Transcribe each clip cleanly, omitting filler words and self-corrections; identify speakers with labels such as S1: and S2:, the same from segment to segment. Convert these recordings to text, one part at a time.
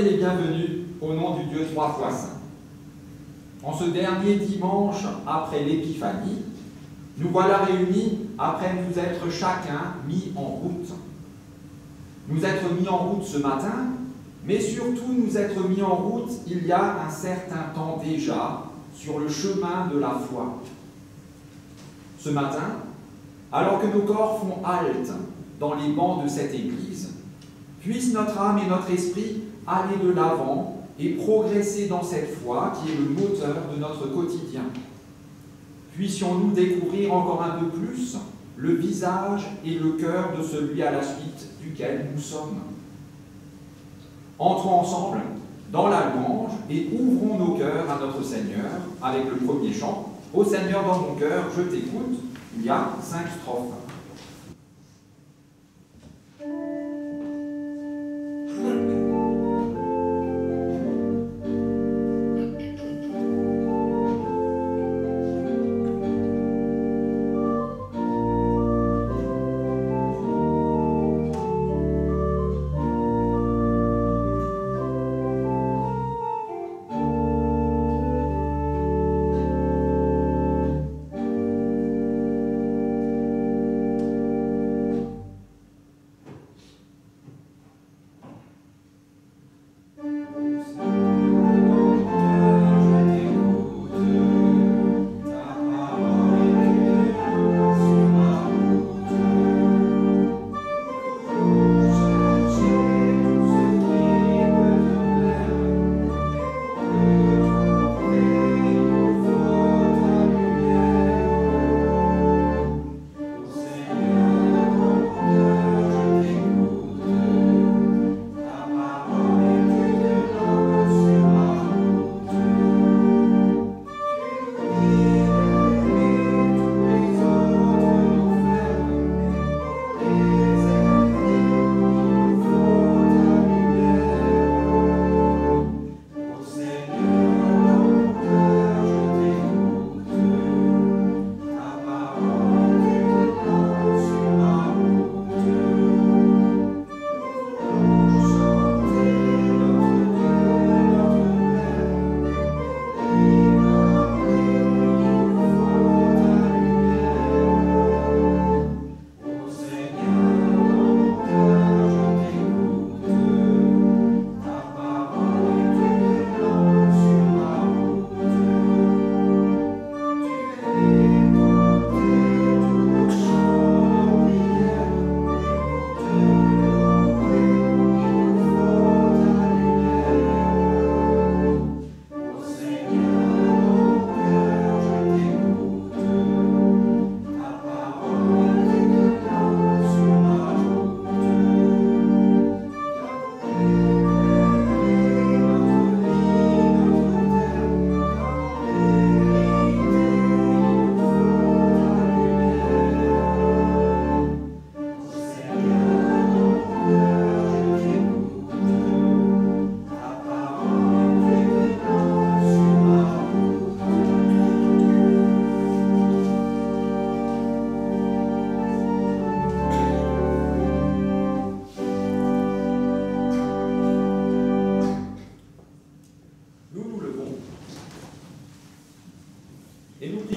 S1: Soyez les bienvenus au nom du Dieu trois fois saint. En ce dernier dimanche après l'Épiphanie, nous voilà réunis après nous être chacun mis en route. Nous être mis en route ce matin, mais surtout nous être mis en route il y a un certain temps déjà sur le chemin de la foi. Ce matin, alors que nos corps font halte dans les bancs de cette Église, puisse notre âme et notre esprit aller de l'avant et progresser dans cette foi qui est le moteur de notre quotidien. Puissions-nous découvrir encore un peu plus le visage et le cœur de celui à la suite duquel nous sommes. Entrons ensemble dans la louange et ouvrons nos cœurs à notre Seigneur avec le premier chant. « Ô Seigneur, dans mon cœur, je t'écoute ». Il y a 5 strophes.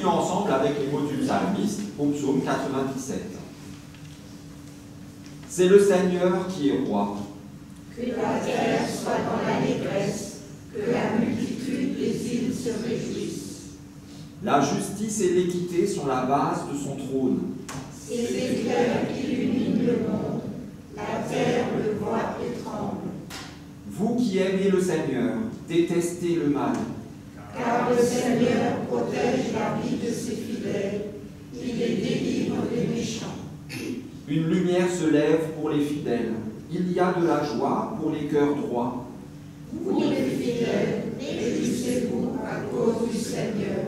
S1: Ensemble avec les mots du psalmiste au psaume 97. C'est le Seigneur qui est roi.
S2: Que la terre soit dans l'allégresse, que la multitude des îles se réjouissent.
S1: La justice et l'équité sont la base de son trône.
S2: C'est l'éclair qui illumine le monde, la terre le voit et tremble.
S1: Vous qui aimez le Seigneur, détestez le mal.
S2: Car le Seigneur protège la vie de ses fidèles, il les délivre des méchants.
S1: Une lumière se lève pour les fidèles, il y a de la joie pour les cœurs droits.
S2: Vous les fidèles, réjouissez-vous à cause du Seigneur,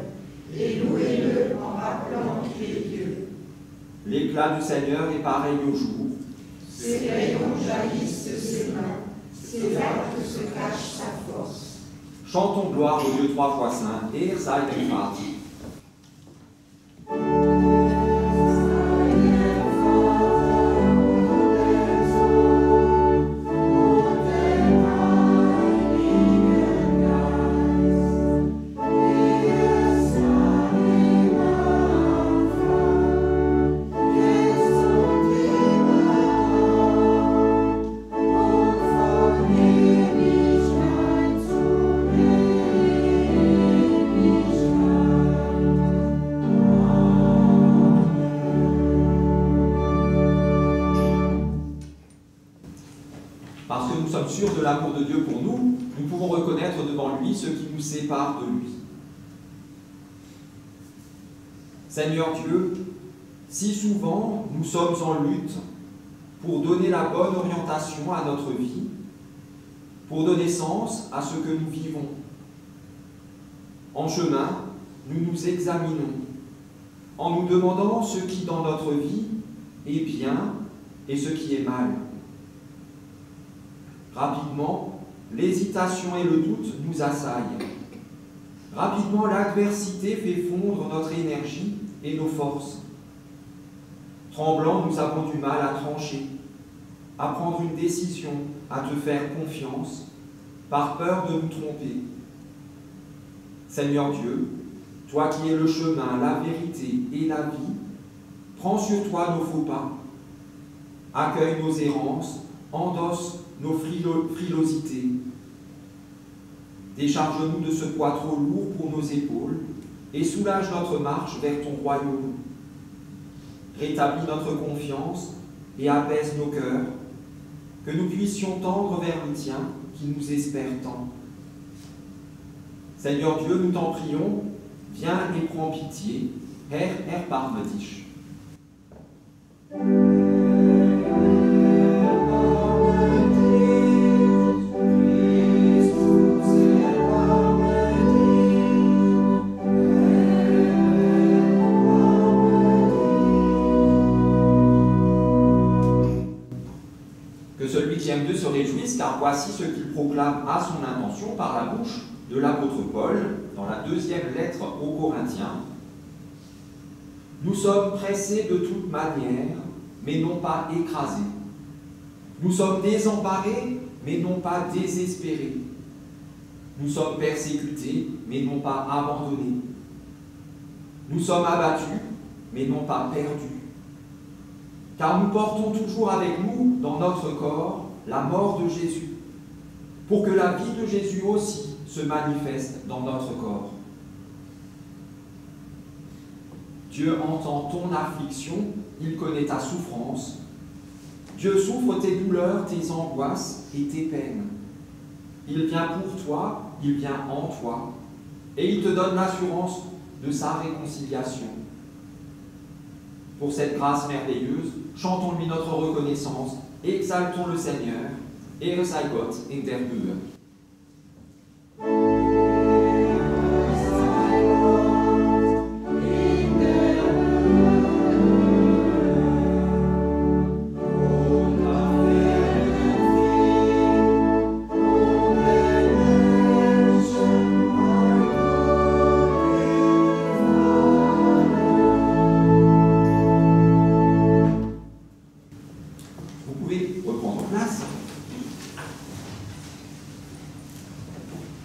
S2: et louez-le en rappelant qu'il est Dieu.
S1: L'éclat du Seigneur est pareil au jour.
S2: Ses rayons jaillissent de ses mains, ses actes se cachent sa force.
S1: Chantons gloire au Dieu trois fois saint, et Erzai et Vater.
S2: Amen.
S1: sommes sûrs de l'amour de Dieu pour nous, nous pouvons reconnaître devant lui ce qui nous sépare de lui. Seigneur Dieu, si souvent nous sommes en lutte pour donner la bonne orientation à notre vie, pour donner sens à ce que nous vivons. En chemin, nous nous examinons, en nous demandant ce qui dans notre vie est bien et ce qui est mal. Rapidement, l'hésitation et le doute nous assaillent. Rapidement, l'adversité fait fondre notre énergie et nos forces. Tremblants, nous avons du mal à trancher, à prendre une décision, à te faire confiance, par peur de nous tromper. Seigneur Dieu, toi qui es le chemin, la vérité et la vie, prends sur toi nos faux pas, accueille nos errances, endosse nos frilosités. Décharge-nous de ce poids trop lourd pour nos épaules et soulage notre marche vers ton royaume. Rétablis notre confiance et apaise nos cœurs, que nous puissions tendre vers le tien qui nous espère tant. Seigneur Dieu, nous t'en prions, viens et prends pitié. Erbarme dich. Que celui qui aime Dieu se réjouisse, car voici ce qu'il proclame à son intention par la bouche de l'apôtre Paul, dans la deuxième lettre aux Corinthiens. Nous sommes pressés de toute manière, mais non pas écrasés. Nous sommes désemparés, mais non pas désespérés. Nous sommes persécutés, mais non pas abandonnés. Nous sommes abattus, mais non pas perdus. Car nous portons toujours avec nous, dans notre corps, la mort de Jésus, pour que la vie de Jésus aussi se manifeste dans notre corps. Dieu entend ton affliction, il connaît ta souffrance. Dieu souffre tes douleurs, tes angoisses et tes peines. Il vient pour toi, il vient en toi, et il te donne l'assurance de sa réconciliation. Pour cette grâce merveilleuse, chantons-lui notre reconnaissance, exaltons le Seigneur, Ehre sei Gott in der Höhe.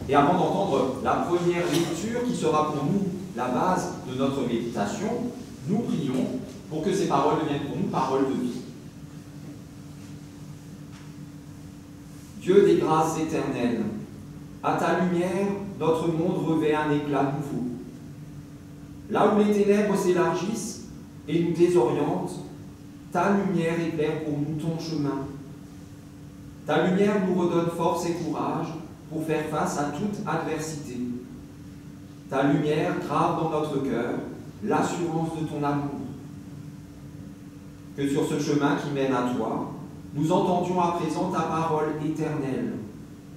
S1: Et avant d'entendre la première lecture qui sera pour nous la base de notre méditation, nous prions pour que ces paroles deviennent pour nous paroles de vie. Dieu des grâces éternelles, à ta lumière, notre monde revêt un éclat nouveau. Là où les ténèbres s'élargissent et nous désorientent, ta lumière éclaire pour nous ton chemin. Ta lumière nous redonne force et courage pour faire face à toute adversité. Ta lumière grave dans notre cœur l'assurance de ton amour. Que sur ce chemin qui mène à toi, nous entendions à présent ta parole éternelle,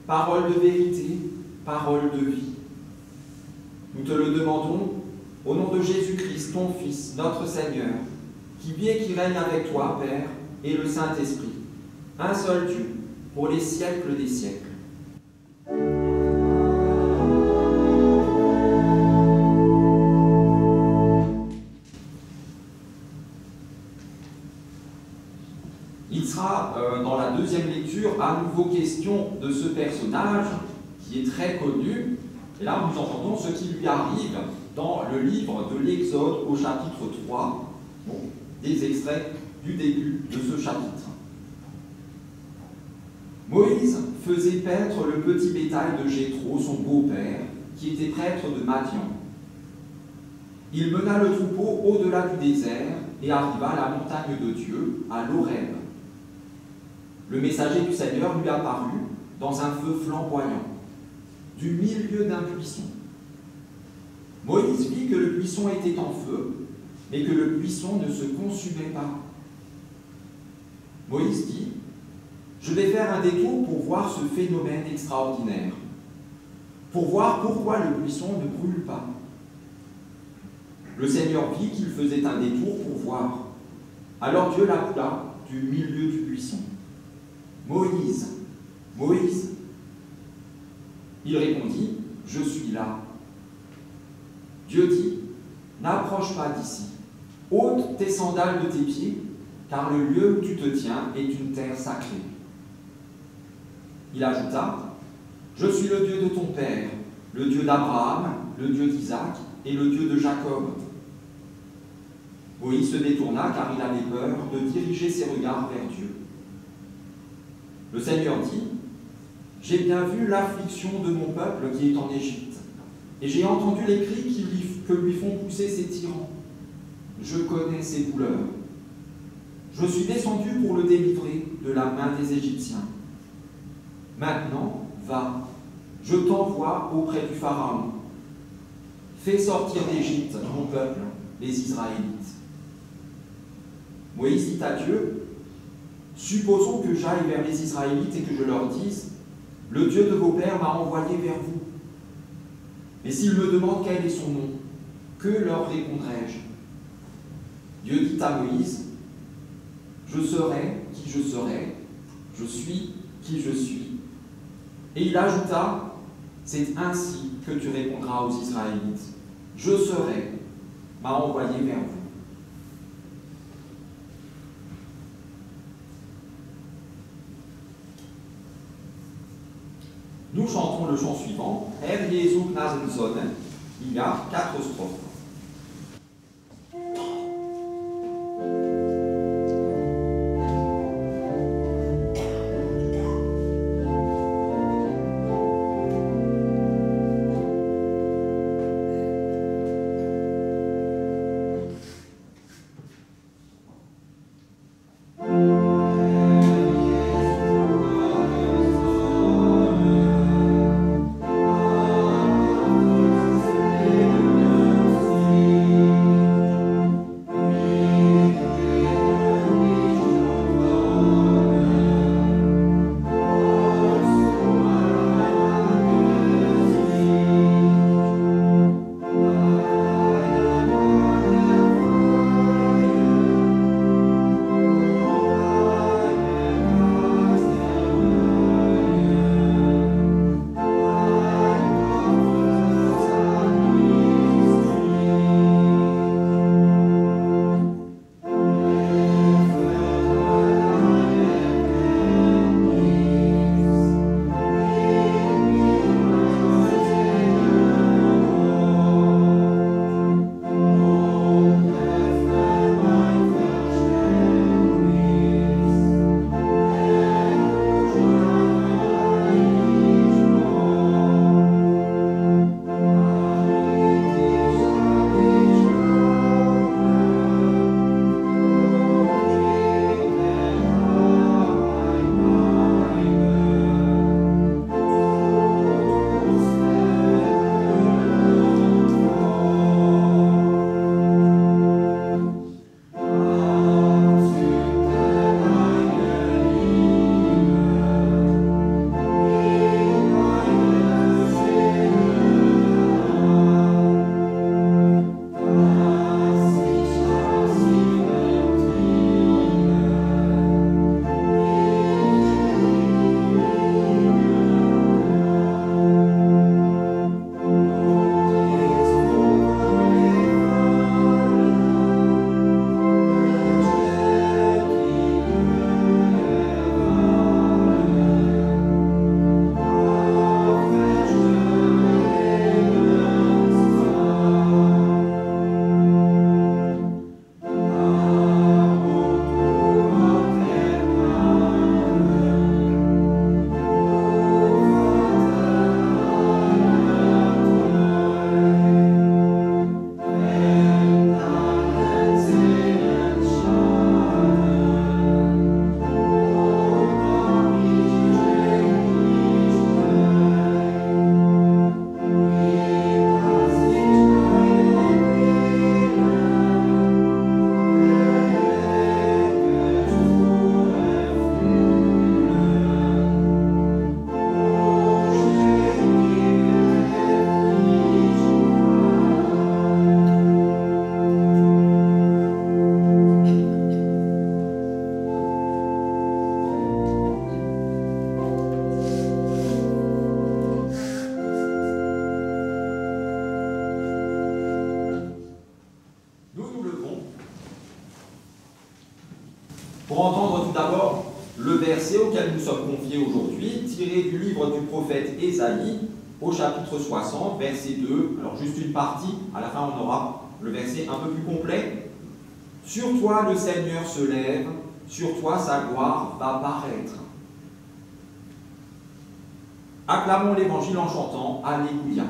S1: parole de vérité, parole de vie. Nous te le demandons au nom de Jésus-Christ, ton Fils, notre Seigneur, qui vit et qui règne avec toi, Père, et le Saint-Esprit, un seul Dieu, pour les siècles des siècles. Il sera dans la deuxième lecture à nouveau question de ce personnage qui est très connu. Et là, nous entendons ce qui lui arrive dans le livre de l'Exode au chapitre 3, des extraits du début de ce chapitre. Moïse faisait paître le petit bétail de Jéthro, son beau-père, qui était prêtre de Madian. Il mena le troupeau au-delà du désert et arriva à la montagne de Dieu, à l'Horeb. le messager du Seigneur lui apparut dans un feu flamboyant, du milieu d'un buisson. Moïse vit que le buisson était en feu, mais que le buisson ne se consumait pas. Moïse dit, « Je vais faire un détour pour voir ce phénomène extraordinaire, pour voir pourquoi le buisson ne brûle pas. » Le Seigneur vit qu'il faisait un détour pour voir. Alors Dieu l'appela du milieu du buisson. « Moïse, Moïse !» Il répondit, « Je suis là. » Dieu dit, « N'approche pas d'ici. Ôte tes sandales de tes pieds, car le lieu où tu te tiens est une terre sacrée. » Il ajouta, « Je suis le Dieu de ton père, le Dieu d'Abraham, le Dieu d'Isaac et le Dieu de Jacob. » Moïse se détourna car il avait peur de diriger ses regards vers Dieu. Le Seigneur dit, « J'ai bien vu l'affliction de mon peuple qui est en Égypte, et j'ai entendu les cris que lui font pousser ses tyrans. Je connais ses douleurs. Je suis descendu pour le délivrer de la main des Égyptiens. Maintenant, va, je t'envoie auprès du Pharaon. Fais sortir d'Égypte mon peuple, les Israélites. » Moïse dit à Dieu, « Supposons que j'aille vers les Israélites et que je leur dise, « Le Dieu de vos pères m'a envoyé vers vous. » Mais s'ils me demandent quel est son nom, que leur répondrai-je? Dieu dit à Moïse, « Je serai qui je serai, je suis qui je suis. » Et il ajouta, « C'est ainsi que tu répondras aux Israélites. Je serai, m'a envoyé vers vous. » Nous chantons le chant suivant, Herr Jesu Gnadensonne. Il y a 4 strophes. Pour entendre tout d'abord le verset auquel nous sommes confiés aujourd'hui, tiré du livre du prophète Ésaïe, au chapitre 60, verset 2. Alors juste une partie, à la fin on aura le verset un peu plus complet. « Sur toi le Seigneur se lève, sur toi sa gloire va paraître. » Acclamons l'Évangile en chantant « Alléluia ».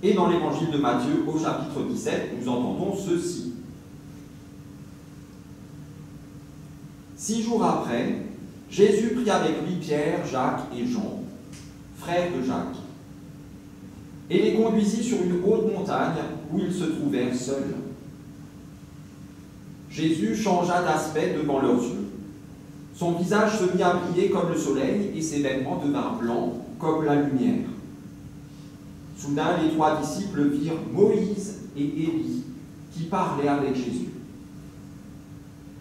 S1: Et dans l'évangile de Matthieu, au chapitre 17, nous entendons ceci. 6 jours après, Jésus prit avec lui Pierre, Jacques et Jean, frères de Jacques, et les conduisit sur une haute montagne où ils se trouvèrent seuls. Jésus changea d'aspect devant leurs yeux. Son visage se mit à briller comme le soleil et ses vêtements devinrent blancs comme la lumière. Soudain, les 3 disciples virent Moïse et Élie qui parlaient avec Jésus.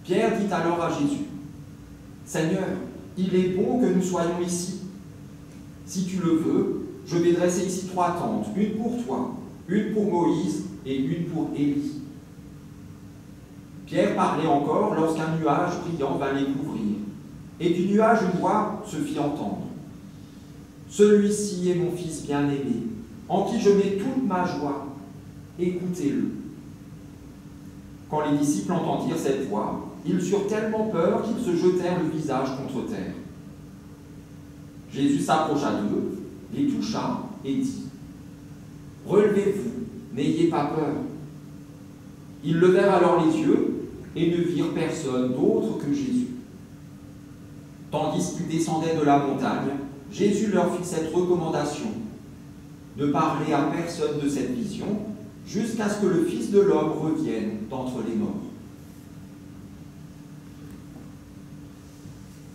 S1: Pierre dit alors à Jésus, « Seigneur, il est bon que nous soyons ici. Si tu le veux, je vais dresser ici 3 tentes, une pour toi, une pour Moïse et une pour Élie. » Pierre parlait encore lorsqu'un nuage brillant vint les couvrir, et du nuage une voix se fit entendre. « Celui-ci est mon fils bien-aimé, en qui je mets toute ma joie, écoutez-le. » Quand les disciples entendirent cette voix, ils eurent tellement peur qu'ils se jetèrent le visage contre terre. Jésus s'approcha d'eux, les toucha et dit, « Relevez-vous, n'ayez pas peur. » Ils levèrent alors les yeux et ne virent personne d'autre que Jésus. Tandis qu'ils descendaient de la montagne, Jésus leur fit cette recommandation: ne parlez à personne de cette vision, jusqu'à ce que le Fils de l'homme revienne d'entre les morts.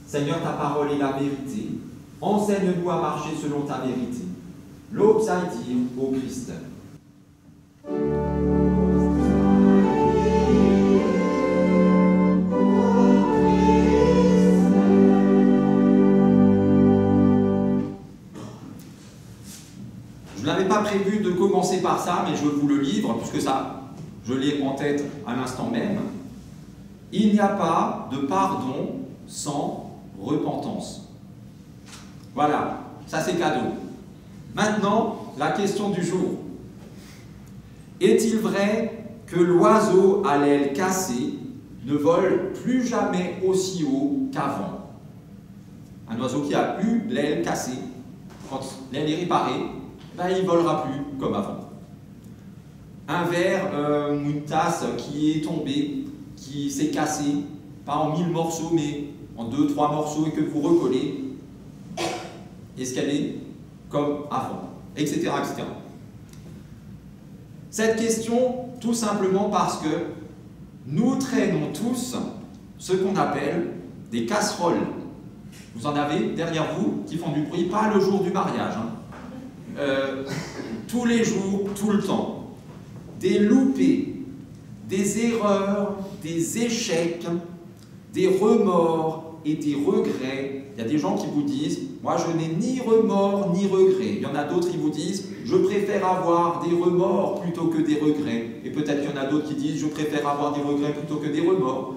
S1: Seigneur, ta parole est la vérité. Enseigne-nous à marcher selon ta vérité. L'aube à dire au Christ. Je n'avais pas prévu de commencer par ça, mais je vous le livre, puisque ça, je l'ai en tête à l'instant même. Il n'y a pas de pardon sans repentance. Voilà, ça c'est cadeau. Maintenant, la question du jour. Est-il vrai que l'oiseau à l'aile cassée ne vole plus jamais aussi haut qu'avant? Un oiseau qui a eu l'aile cassée, quand l'aile est réparée, ben, il ne volera plus comme avant. Un verre ou une tasse qui est tombée, qui s'est cassée, pas en 1000 morceaux, mais en 2-3 morceaux et que vous recollez, est-ce qu'elle est comme avant, etc., etc. Cette question, tout simplement parce que nous traînons tous ce qu'on appelle des casseroles. Vous en avez derrière vous qui font du bruit, pas le jour du mariage, hein. Tous les jours, tout le temps. Des loupés, des erreurs, des échecs, des remords et des regrets. Il y a des gens qui vous disent « Moi, je n'ai ni remords ni regrets ». Il y en a d'autres qui vous disent « Je préfère avoir des remords plutôt que des regrets ». Et peut-être qu'il y en a d'autres qui disent « Je préfère avoir des regrets plutôt que des remords ».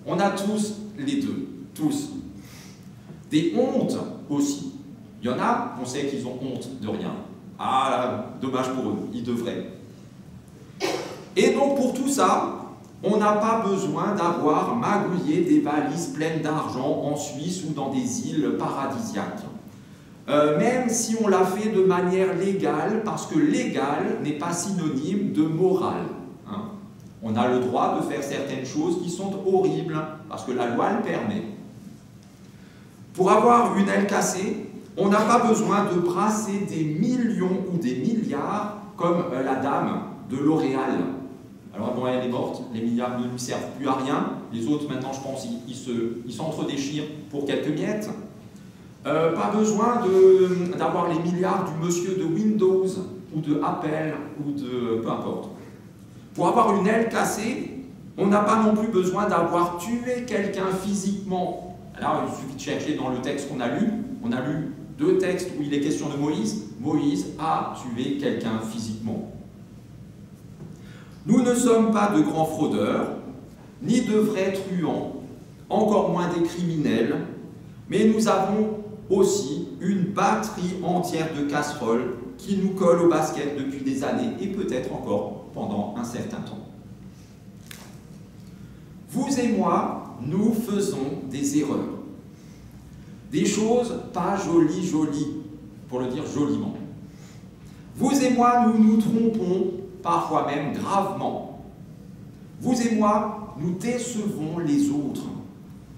S1: On a tous les deux, tous. Des hontes aussi. Il y en a, on sait qu'ils ont honte de rien. Ah, dommage pour eux, ils devraient. Et donc pour tout ça, on n'a pas besoin d'avoir magouillé des valises pleines d'argent en Suisse ou dans des îles paradisiaques. Même si on l'a fait de manière légale, parce que légal n'est pas synonyme de moral. Hein. On a le droit de faire certaines choses qui sont horribles, parce que la loi le permet. Pour avoir une aile cassée, on n'a pas besoin de brasser des millions ou des milliards comme la dame de L'Oréal. Alors bon, elle est morte, les milliards ne lui servent plus à rien. Les autres, maintenant, je pense, ils s'entre-déchirent pour quelques miettes. Pas besoin d'avoir les milliards du monsieur de Windows ou de Apple ou de... peu importe. Pour avoir une aile cassée, on n'a pas non plus besoin d'avoir tué quelqu'un physiquement. Alors, il suffit de chercher dans le texte qu'on a lu. On a lu 2 textes où il est question de Moïse. Moïse a tué quelqu'un physiquement. Nous ne sommes pas de grands fraudeurs, ni de vrais truands, encore moins des criminels, mais nous avons aussi une batterie entière de casseroles qui nous collent au basket depuis des années et peut-être encore pendant un certain temps. Vous et moi, nous faisons des erreurs. Des choses pas jolies, pour le dire joliment. Vous et moi, nous nous trompons, parfois même gravement. Vous et moi, nous décevons les autres,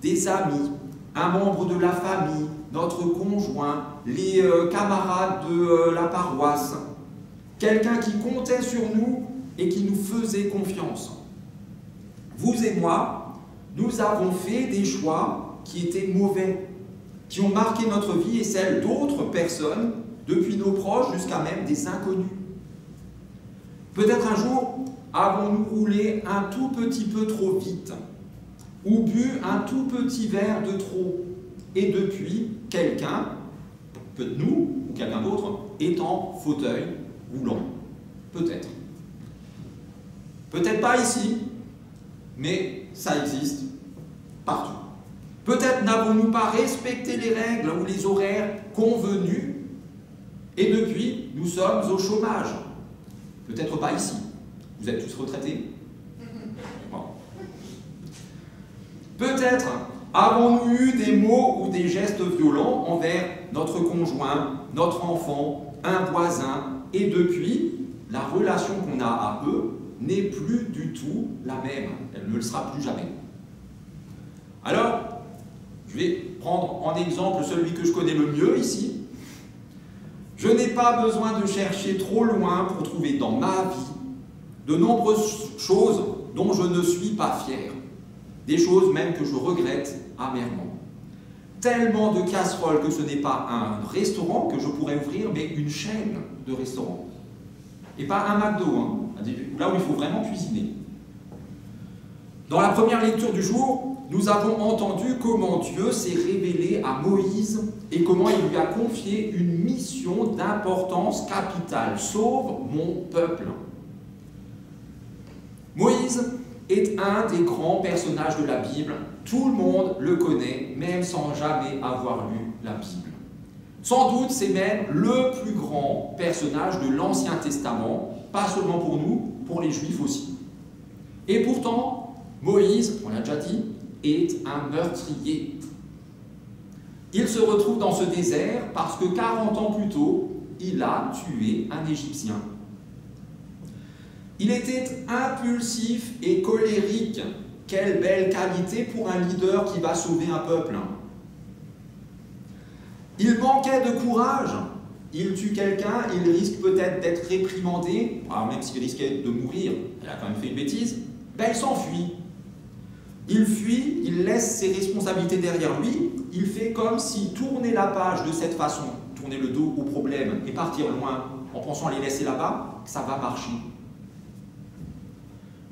S1: des amis, un membre de la famille, notre conjoint, les camarades de la paroisse, quelqu'un qui comptait sur nous et qui nous faisait confiance. Vous et moi, nous avons fait des choix qui étaient mauvais, qui ont marqué notre vie et celle d'autres personnes, depuis nos proches jusqu'à même des inconnus. Peut-être un jour, avons-nous roulé un tout petit peu trop vite, ou bu un tout petit verre de trop, et depuis, quelqu'un, peut-être nous, ou quelqu'un d'autre, est en fauteuil roulant. Peut-être. Peut-être pas ici, mais ça existe partout. Peut-être n'avons-nous pas respecté les règles ou les horaires convenus, et depuis, nous sommes au chômage. Peut-être pas ici. Vous êtes tous retraités? Bon. Peut-être avons-nous eu des mots ou des gestes violents envers notre conjoint, notre enfant, un voisin, et depuis, la relation qu'on a à eux n'est plus du tout la même. Elle ne le sera plus jamais. Alors, je vais prendre en exemple celui que je connais le mieux ici. Je n'ai pas besoin de chercher trop loin pour trouver dans ma vie de nombreuses choses dont je ne suis pas fier. Des choses même que je regrette amèrement. Tellement de casseroles que ce n'est pas un restaurant que je pourrais ouvrir, mais une chaîne de restaurants. Et pas un McDo, hein, là où il faut vraiment cuisiner. Dans la première lecture du jour, nous avons entendu comment Dieu s'est révélé à Moïse et comment il lui a confié une mission d'importance capitale. Sauve mon peuple. Moïse est un des grands personnages de la Bible. Tout le monde le connaît, même sans jamais avoir lu la Bible. Sans doute, c'est même le plus grand personnage de l'Ancien Testament, pas seulement pour nous, pour les Juifs aussi. Et pourtant, Moïse, on l'a déjà dit, est un meurtrier. Il se retrouve dans ce désert parce que 40 ans plus tôt, il a tué un Égyptien. Il était impulsif et colérique. Quelle belle qualité pour un leader qui va sauver un peuple. Il manquait de courage. Il tue quelqu'un, il risque peut-être d'être réprimandé, alors même s'il risquait de mourir, il a quand même fait une bêtise, ben il s'enfuit. Il fuit, il laisse ses responsabilités derrière lui, il fait comme s'il tournait la page de cette façon, tourner le dos au problème et partir loin en pensant les laisser là-bas, ça va marcher.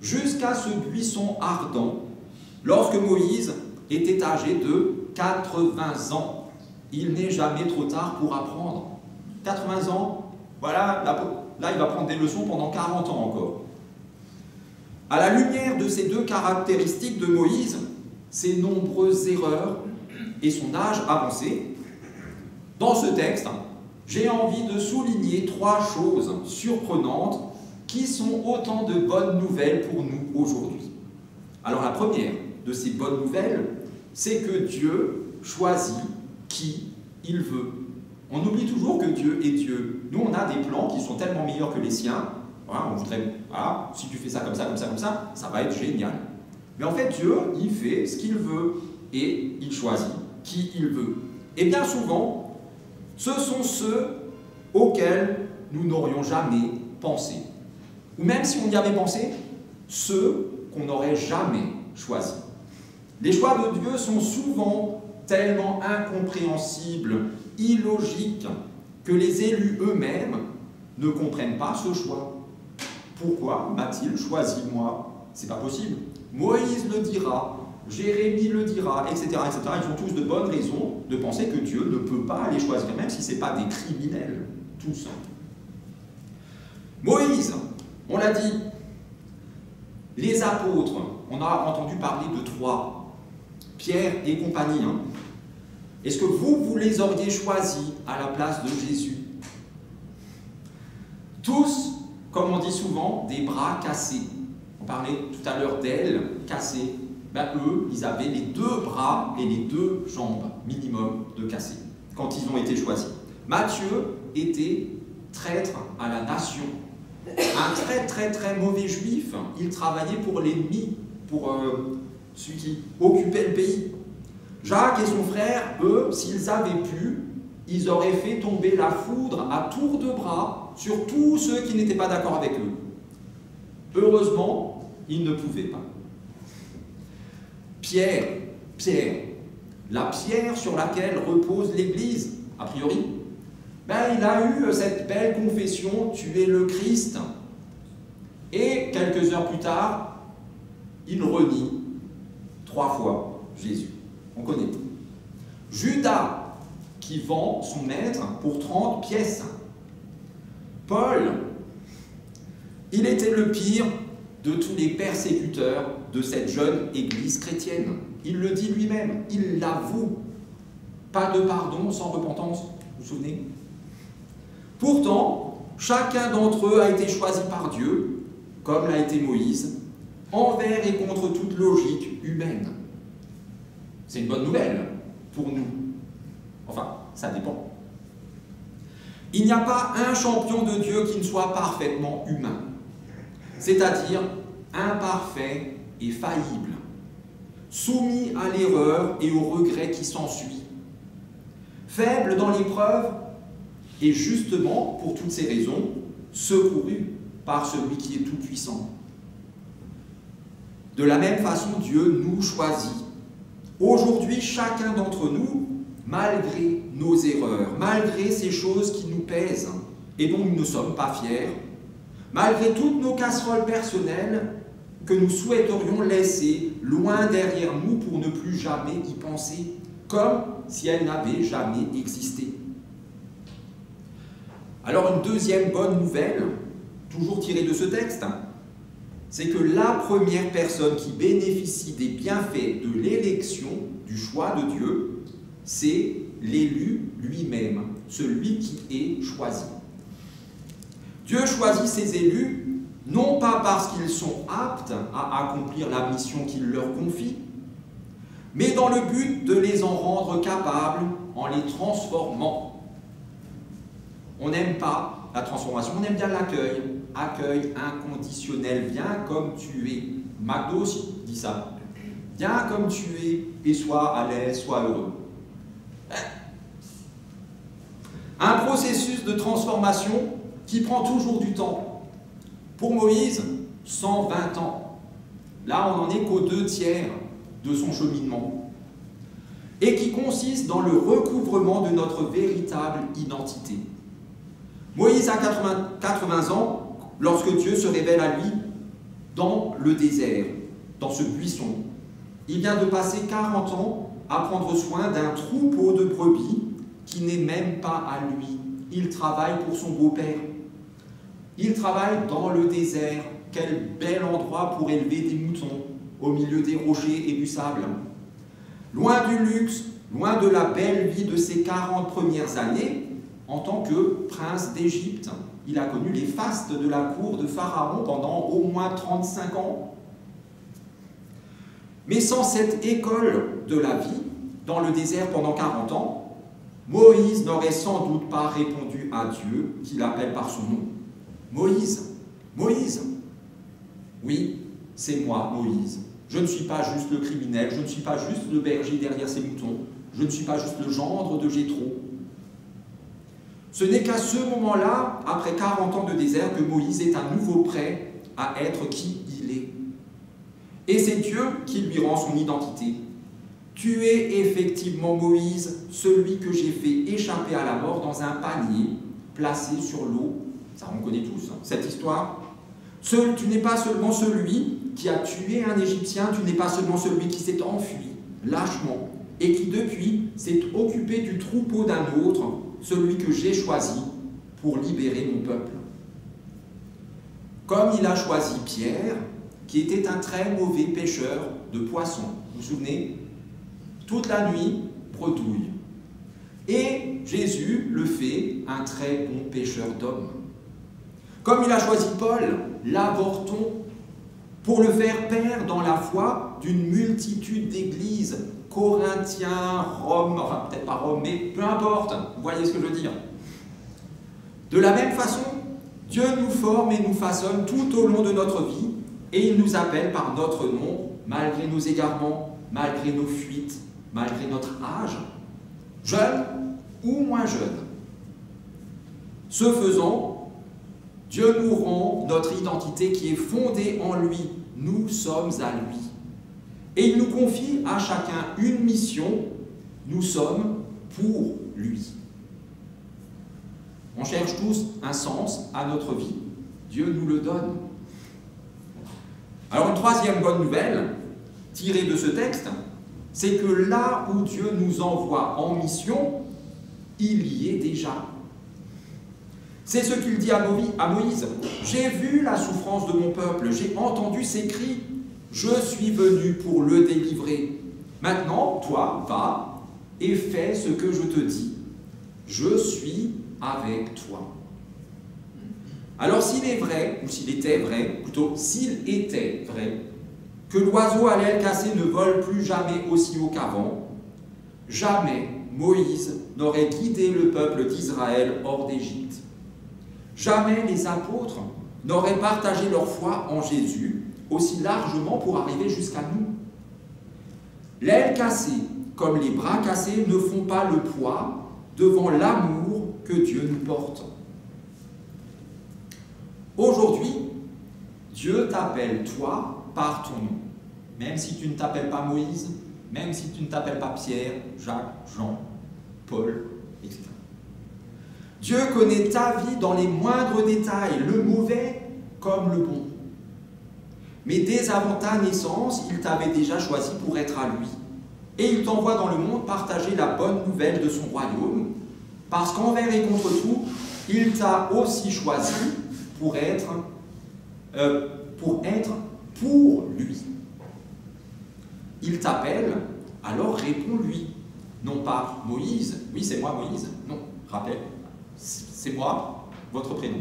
S1: Jusqu'à ce buisson ardent, lorsque Moïse était âgé de 80 ans. Il n'est jamais trop tard pour apprendre. 80 ans, voilà, là il va prendre des leçons pendant 40 ans encore. À la lumière de ces deux caractéristiques de Moïse, ses nombreuses erreurs et son âge avancé, dans ce texte, j'ai envie de souligner 3 choses surprenantes qui sont autant de bonnes nouvelles pour nous aujourd'hui. Alors la première de ces bonnes nouvelles, c'est que Dieu choisit qui il veut. On oublie toujours que Dieu est Dieu. Nous, on a des plans qui sont tellement meilleurs que les siens. Voilà, on voudrait, voilà, si tu fais ça comme ça, comme ça, comme ça va être génial. Mais en fait, Dieu, il fait ce qu'il veut et il choisit qui il veut. Et bien souvent, ce sont ceux auxquels nous n'aurions jamais pensé. Ou même si on y avait pensé, ceux qu'on n'aurait jamais choisis. Les choix de Dieu sont souvent tellement incompréhensibles, illogiques, que les élus eux-mêmes ne comprennent pas ce choix. Pourquoi m'a-t-il choisi moi? C'est pas possible. Moïse le dira, Jérémie le dira, etc., etc. Ils ont tous de bonnes raisons de penser que Dieu ne peut pas les choisir, même si ce n'est pas des criminels, tous. Moïse, on l'a dit, les apôtres, on a entendu parler de 3, Pierre et compagnie. Est-ce que vous les auriez choisis à la place de Jésus? Tous, comme on dit souvent, des bras cassés. On parlait tout à l'heure d'ailes cassées. Eux, ils avaient les 2 bras et les 2 jambes minimum de cassés quand ils ont été choisis. Matthieu était traître à la nation. Un très mauvais juif. Il travaillait pour l'ennemi, pour celui qui occupait le pays. Jacques et son frère, eux, s'ils avaient pu, ils auraient fait tomber la foudre à tour de bras sur tous ceux qui n'étaient pas d'accord avec eux. Heureusement, ils ne pouvaient pas. Pierre, la pierre sur laquelle repose l'Église, a priori, il a eu cette belle confession, tu es le Christ. Et quelques heures plus tard, il renie 3 fois Jésus. On connaît. Judas, qui vend son maître pour 30 pièces. Paul, il était le pire de tous les persécuteurs de cette jeune église chrétienne. Il le dit lui-même, il l'avoue. Pas de pardon sans repentance, vous vous souvenez? Pourtant, chacun d'entre eux a été choisi par Dieu, comme l'a été Moïse, envers et contre toute logique humaine. C'est une bonne nouvelle pour nous. Enfin, ça dépend. Il n'y a pas un champion de Dieu qui ne soit parfaitement humain, c'est-à-dire imparfait et faillible, soumis à l'erreur et au regret qui s'ensuit, faible dans l'épreuve et justement, pour toutes ces raisons, secouru par celui qui est tout-puissant. De la même façon, Dieu nous choisit. Aujourd'hui, chacun d'entre nous, malgré nos erreurs, malgré ces choses qui nous pèsent et dont nous ne sommes pas fiers, malgré toutes nos casseroles personnelles que nous souhaiterions laisser loin derrière nous pour ne plus jamais y penser, comme si elles n'avaient jamais existé. Alors une deuxième bonne nouvelle, toujours tirée de ce texte, c'est que la première personne qui bénéficie des bienfaits de l'élection, du choix de Dieu, c'est l'élu lui-même, celui qui est choisi. Dieu choisit ses élus, non pas parce qu'ils sont aptes à accomplir la mission qu'il leur confie, mais dans le but de les en rendre capables en les transformant. On n'aime pas la transformation, on aime bien l'accueil. Accueil inconditionnel, viens comme tu es. McDo aussi dit ça. Viens comme tu es et sois à l'aise, sois heureux. Un processus de transformation qui prend toujours du temps. Pour Moïse, 120 ans. Là, on n'en est qu'aux 2/3 de son cheminement. Et qui consiste dans le recouvrement de notre véritable identité. Moïse a 80 ans lorsque Dieu se révèle à lui dans le désert, dans ce buisson. Il vient de passer 40 ans à prendre soin d'un troupeau de brebis qui n'est même pas à lui. Il travaille pour son beau-père. Il travaille dans le désert. Quel bel endroit pour élever des moutons au milieu des rochers et du sable. Loin du luxe, loin de la belle vie de ses 40 premières années, en tant que prince d'Égypte, il a connu les fastes de la cour de Pharaon pendant au moins 35 ans. Mais sans cette école de la vie, dans le désert pendant 40 ans, Moïse n'aurait sans doute pas répondu à Dieu qui l'appelle par son nom. Moïse, Moïse. Oui, c'est moi, Moïse. Je ne suis pas juste le criminel, je ne suis pas juste le berger derrière ses moutons, je ne suis pas juste le gendre de Jéthro. Ce n'est qu'à ce moment-là, après 40 ans de désert, que Moïse est à nouveau prêt à être qui il est. Et c'est Dieu qui lui rend son identité. Tu es effectivement Moïse, celui que j'ai fait échapper à la mort dans un panier placé sur l'eau. Ça, on connaît tous cette histoire. Tu n'es pas seulement celui qui a tué un Égyptien, tu n'es pas seulement celui qui s'est enfui lâchement et qui depuis s'est occupé du troupeau d'un autre, celui que j'ai choisi pour libérer mon peuple. Comme il a choisi Pierre, qui était un très mauvais pêcheur de poissons. Vous vous souvenez? Toute la nuit, bredouille. Et Jésus le fait un très bon pêcheur d'hommes. Comme il a choisi Paul, l'avorton, pour le faire père dans la foi d'une multitude d'églises, Corinthiens, Rome, enfin peut-être pas Rome, mais peu importe, vous voyez ce que je veux dire. De la même façon, Dieu nous forme et nous façonne tout au long de notre vie, et il nous appelle par notre nom, malgré nos égarements, malgré nos fuites, malgré notre âge, jeune ou moins jeune. Ce faisant, Dieu nous rend notre identité qui est fondée en lui. Nous sommes à lui. Et il nous confie à chacun une mission. Nous sommes pour lui. On cherche tous un sens à notre vie. Dieu nous le donne. Alors une troisième bonne nouvelle, tirée de ce texte, c'est que là où Dieu nous envoie en mission, il y est déjà. C'est ce qu'il dit à Moïse. « J'ai vu la souffrance de mon peuple, j'ai entendu ses cris, je suis venu pour le délivrer. Maintenant, toi, va et fais ce que je te dis. Je suis avec toi. » Alors s'il est vrai, ou s'il était vrai, plutôt s'il était vrai, que l'oiseau à l'aile cassée ne vole plus jamais aussi haut qu'avant, jamais Moïse n'aurait guidé le peuple d'Israël hors d'Égypte. Jamais les apôtres n'auraient partagé leur foi en Jésus aussi largement pour arriver jusqu'à nous. L'aile cassée, comme les bras cassés, ne font pas le poids devant l'amour que Dieu nous porte. Aujourd'hui, Dieu t'appelle, toi, par ton nom. Même si tu ne t'appelles pas Moïse, même si tu ne t'appelles pas Pierre, Jacques, Jean, Paul, etc. Dieu connaît ta vie dans les moindres détails, le mauvais comme le bon. Mais dès avant ta naissance, il t'avait déjà choisi pour être à lui. Et il t'envoie dans le monde partager la bonne nouvelle de son royaume, parce qu'envers et contre tout, il t'a aussi choisi pour être pour lui. Il t'appelle, alors réponds-lui. Non pas Moïse, oui c'est moi Moïse, non, rappelle, c'est moi, votre prénom.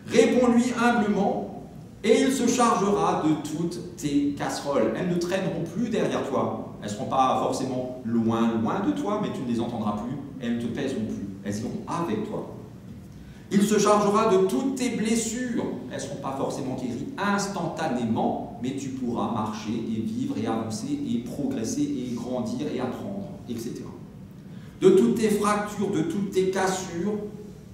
S1: Réponds-lui humblement, et il se chargera de toutes tes casseroles. Elles ne traîneront plus derrière toi. Elles ne seront pas forcément loin de toi, mais tu ne les entendras plus. Elles ne te pèseront plus. Elles iront avec toi. Il se chargera de toutes tes blessures. Elles ne seront pas forcément guéries instantanément, mais tu pourras marcher et vivre et avancer et progresser et grandir et apprendre, etc. De toutes tes fractures, de toutes tes cassures,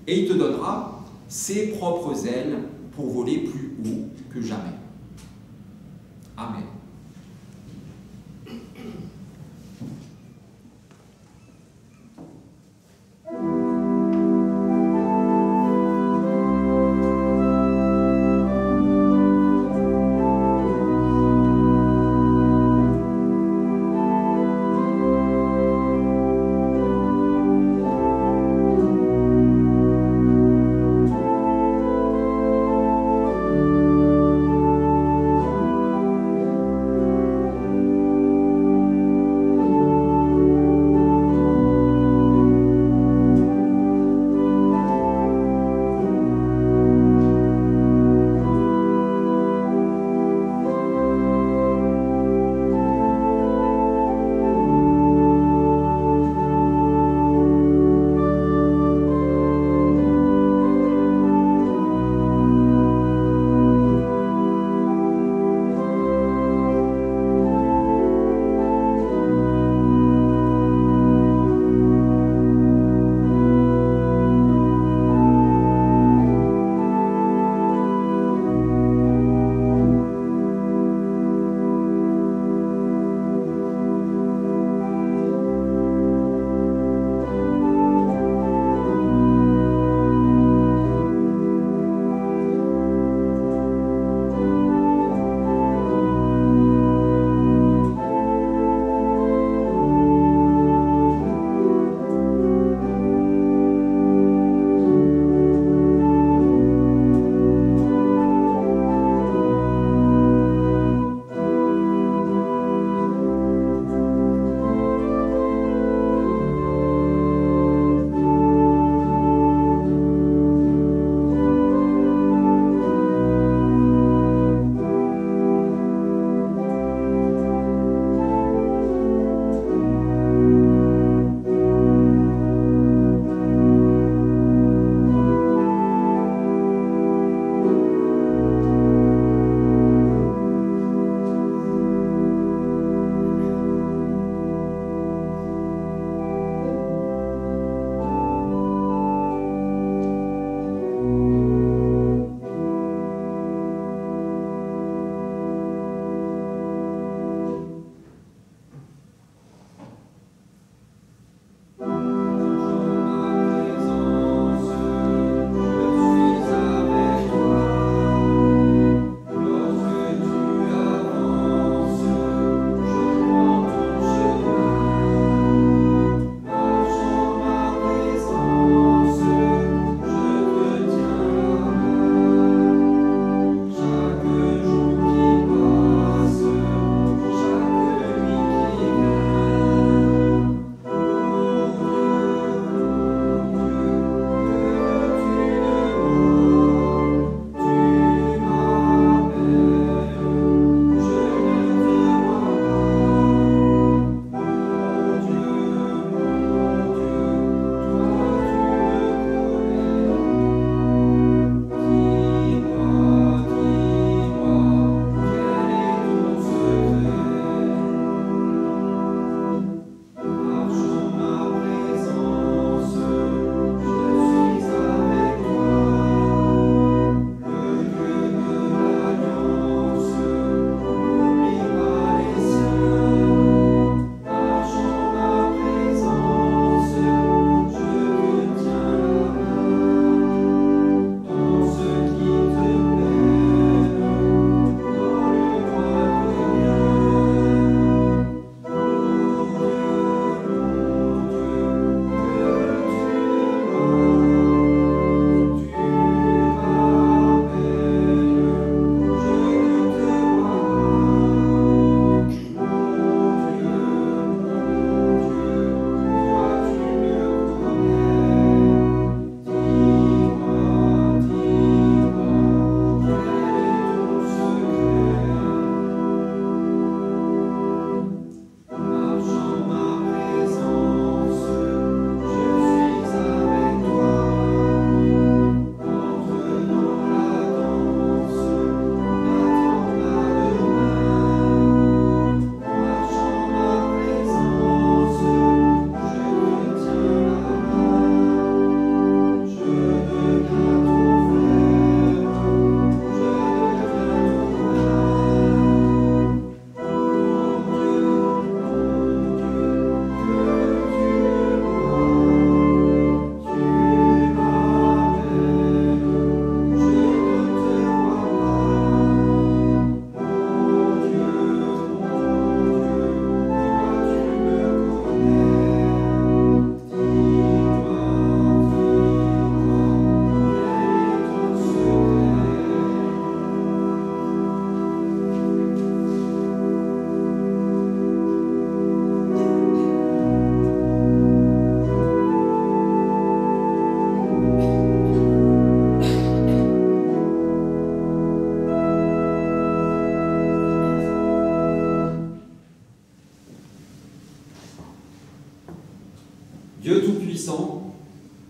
S1: et il te donnera ses propres ailes pour voler plus haut que jamais. Amen.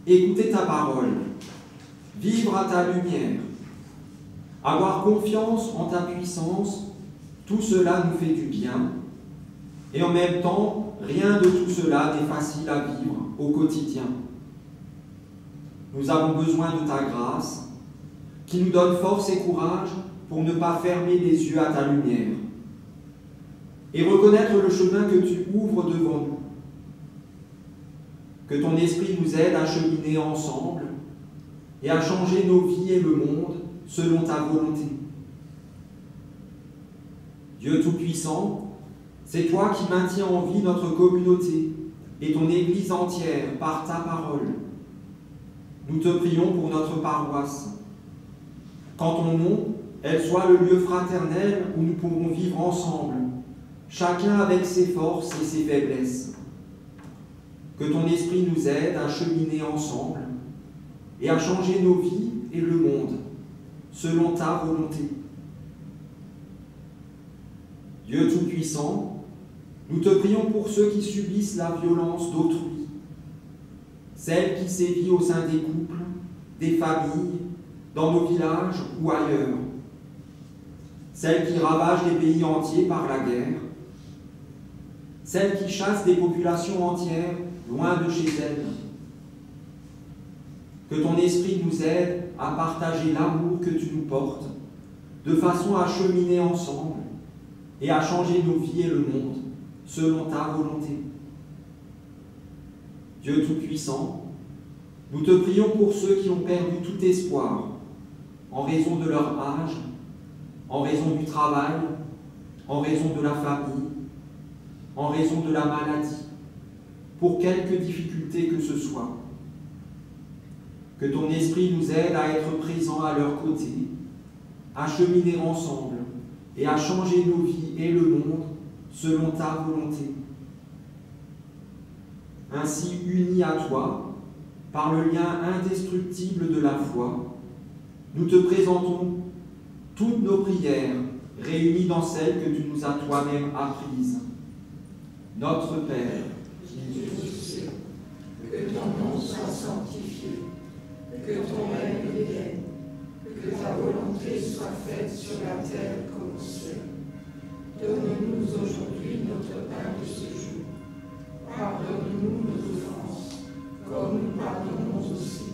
S1: écouter ta parole, vivre à ta lumière, avoir confiance en ta puissance, tout cela nous fait du bien. Et en même temps, rien de tout cela n'est facile à vivre au quotidien. Nous avons besoin de ta grâce, qui nous donne force et courage pour ne pas fermer les yeux à ta lumière et reconnaître le chemin que tu ouvres devant nous. Que ton esprit nous aide à cheminer ensemble et à changer nos vies et le monde selon ta volonté. Dieu Tout-Puissant, c'est toi qui maintiens en vie notre communauté et ton Église entière par ta parole. Nous te prions pour notre paroisse. Qu'en ton nom, elle soit le lieu fraternel où nous pourrons vivre ensemble, chacun avec ses forces et ses faiblesses. Que ton esprit nous aide à cheminer ensemble et à changer nos vies et le monde selon ta volonté. Dieu Tout-Puissant, nous te prions pour ceux qui subissent la violence d'autrui, celle qui sévit au sein des couples, des familles, dans nos villages ou ailleurs, celle qui ravage des pays entiers par la guerre, celle qui chasse des populations entières loin de chez elles. Que ton esprit nous aide à partager l'amour que tu nous portes, de façon à cheminer ensemble et à changer nos vies et le monde selon ta volonté. Dieu Tout-Puissant, nous te prions pour ceux qui ont perdu tout espoir en raison de leur âge, en raison du travail, en raison de la famille, en raison de la maladie, pour quelque difficulté que ce soit. Que ton esprit nous aide à être présents à leur côté, à cheminer ensemble et à changer nos vies et le monde selon ta volonté. Ainsi, unis à toi, par le lien indestructible de la foi, nous te présentons toutes nos prières réunies dans celles que tu nous as toi-même apprises. Notre Père,
S2: qui es aux cieux, que ton nom soit sanctifié, que ton règne vienne, que ta volonté soit faite sur la terre comme au ciel. Donne-nous aujourd'hui notre pain de ce jour. Pardonne-nous nos offenses, comme nous pardonnons aussi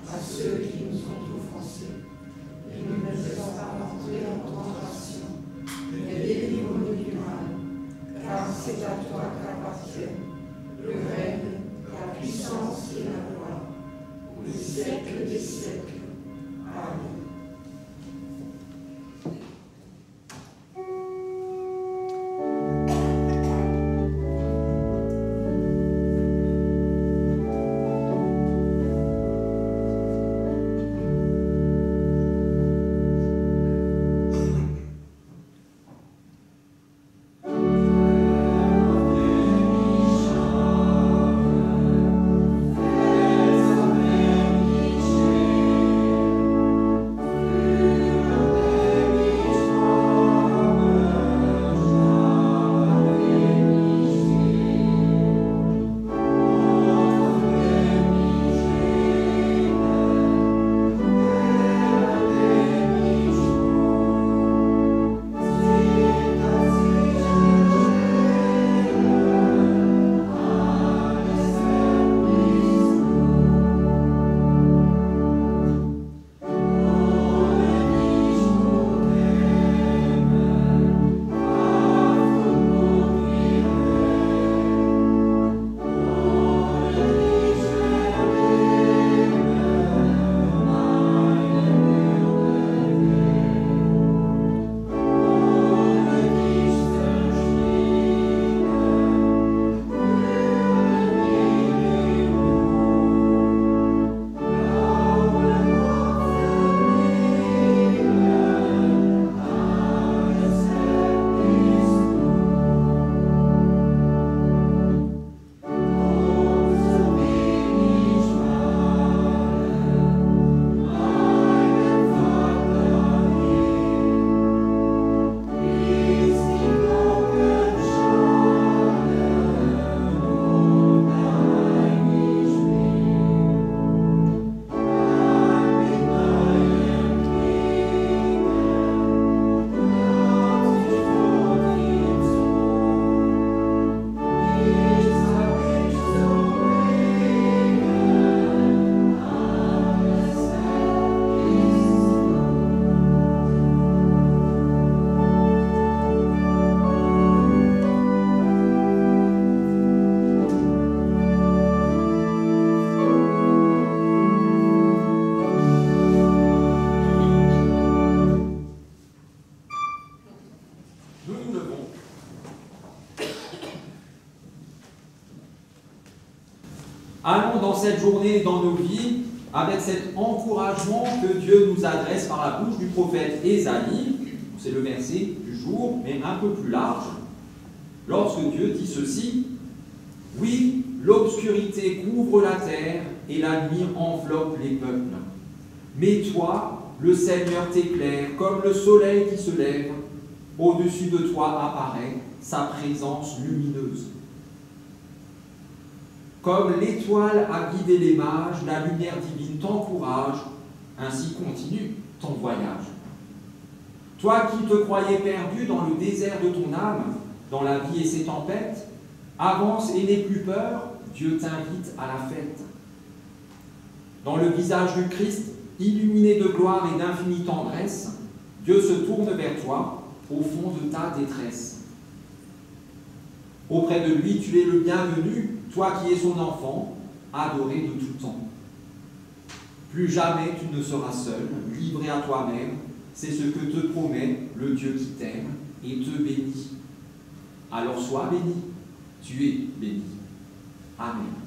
S2: à ceux qui nous ont offensés. Et ne nous laisse pas entrer en tentation, mais délivre-nous du mal, car c'est à toi qu'appartiennent le règne, la puissance et la gloire, pour les siècles des siècles. Amen.
S1: Allons dans cette journée et dans nos vies avec cet encouragement que Dieu nous adresse par la bouche du prophète Ésaïe. C'est le verset du jour, mais un peu plus large. Lorsque Dieu dit ceci, « Oui, l'obscurité couvre la terre et la nuit enveloppe les peuples. Mais toi, le Seigneur t'éclaire comme le soleil qui se lève. Au-dessus de toi apparaît sa présence lumineuse. Comme l'étoile a guidé les mages, la lumière divine t'encourage, ainsi continue ton voyage. Toi qui te croyais perdu dans le désert de ton âme, dans la vie et ses tempêtes, avance et n'aie plus peur, Dieu t'invite à la fête. Dans le visage du Christ, illuminé de gloire et d'infinie tendresse, Dieu se tourne vers toi au fond de ta détresse. Auprès de lui, tu es le bienvenu, toi qui es son enfant, adoré de tout temps. Plus jamais tu ne seras seul, livré à toi-même, c'est ce que te promet le Dieu qui t'aime et te bénit. Alors sois béni, tu es béni. Amen.